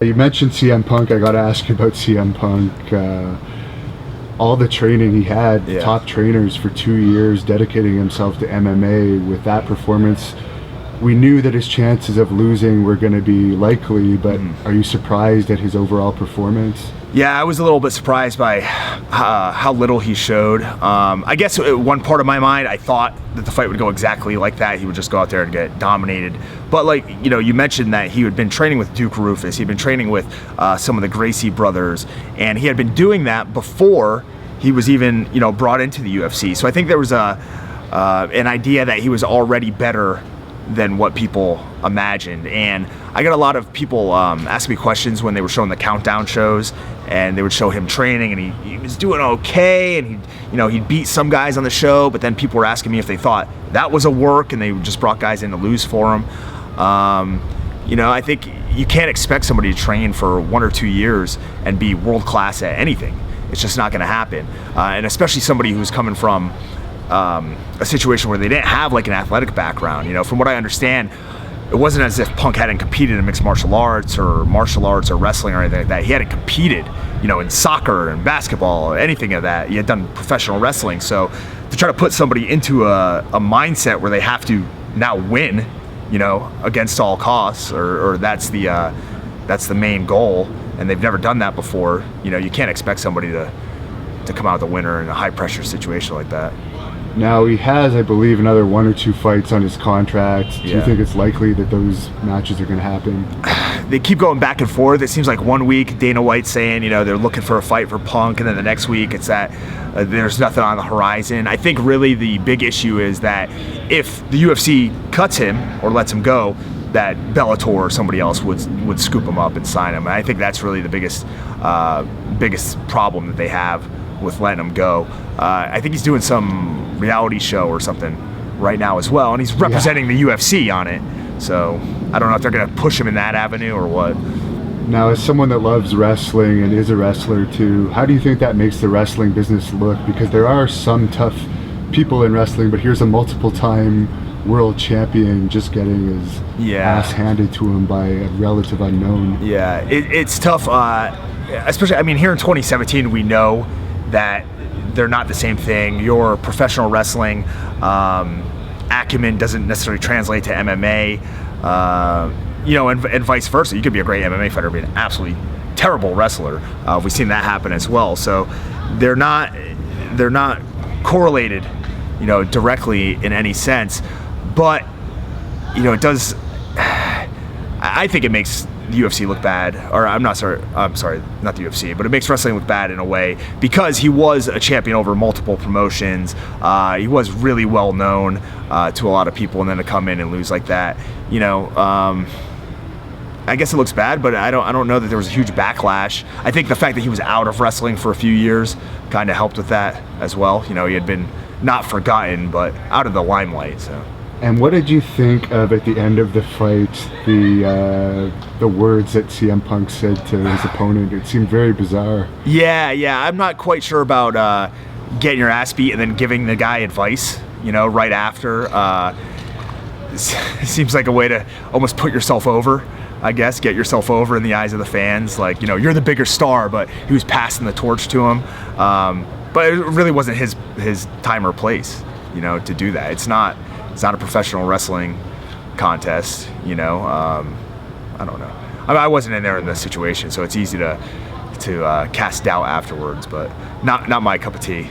You mentioned CM Punk. I got to ask you about CM Punk. All the training he had, top trainers for 2 years, dedicating himself to MMA. With that performance, we knew that his chances of losing were going to be likely, but are you surprised at his overall performance? Yeah, I was a little bit surprised by how little he showed. I guess one part of my mind, I thought that the fight would go exactly like that. He would just go out there and get dominated. But like, you know, you mentioned that he had been training with Duke Rufus. He'd been training with some of the Gracie brothers, and he had been doing that before he was even, you know, brought into the UFC. So I think there was an idea that he was already better than what people imagined. And I got a lot of people asking me questions when they were showing the countdown shows, and they would show him training, and he was doing okay, and he'd beat some guys on the show, but then people were asking me if they thought that was a work, and they just brought guys in to lose for him. You know, I think you can't expect somebody to train for 1 or 2 years and be world class at anything. It's just not going to happen. And especially somebody who's coming from a situation where they didn't have like an athletic background. You know, from what I understand, it wasn't as if Punk hadn't competed in mixed martial arts or wrestling or anything like that. He hadn't competed, you know, in soccer and basketball or anything of that. He had done professional wrestling. So to try to put somebody into a mindset where they have to now win, you know, against all costs, or that's the main goal, and they've never done that before, you know, you can't expect somebody to come out the winner in a high pressure situation like that. Now he has, I believe, another 1 or 2 fights on his contract. Do you think it's likely that those matches are going to happen? They keep going back and forth. It seems like 1 week Dana White's saying, you know, they're looking for a fight for Punk, and then the next week it's that there's nothing on the horizon. I think really the big issue is that if the UFC cuts him or lets him go, that Bellator or somebody else would scoop him up and sign him. And I think that's really the biggest problem that they have with letting him go. I think he's doing some reality show or something right now as well, and he's representing the UFC on it. So I don't know if they're going to push him in that avenue or what. Now, as someone that loves wrestling and is a wrestler too, how do you think that makes the wrestling business look? Because there are some tough people in wrestling, but here's a multiple-time world champion just getting his ass handed to him by a relative unknown. Yeah, it's tough, especially, I mean, here in 2017, we know that they're not the same thing. Your professional wrestling acumen doesn't necessarily translate to MMA, you know, and vice versa. You could be a great MMA fighter, be an absolutely terrible wrestler. We've seen that happen as well. So they're not correlated, you know, directly in any sense. But, you know, it does. I think it makes the UFC look bad, or I'm sorry, not the UFC, but it makes wrestling look bad in a way, because he was a champion over multiple promotions. He was really well known to a lot of people, and then to come in and lose like that, you know, I guess it looks bad, but I don't know that there was a huge backlash. I think the fact that he was out of wrestling for a few years kind of helped with that as well. You know, he had been not forgotten, but out of the limelight. So. And what did you think of, at the end of the fight, the words that CM Punk said to his opponent? It seemed very bizarre. Yeah, I'm not quite sure about getting your ass beat and then giving the guy advice, you know, right after. It seems like a way to almost put yourself over, I guess, get yourself over in the eyes of the fans. Like, you know, you're the bigger star, but he was passing the torch to him. But it really wasn't his time or place, you know, to do that. It's not a professional wrestling contest, you know. I don't know. I wasn't in there in this situation, so it's easy to cast doubt afterwards, but not my cup of tea.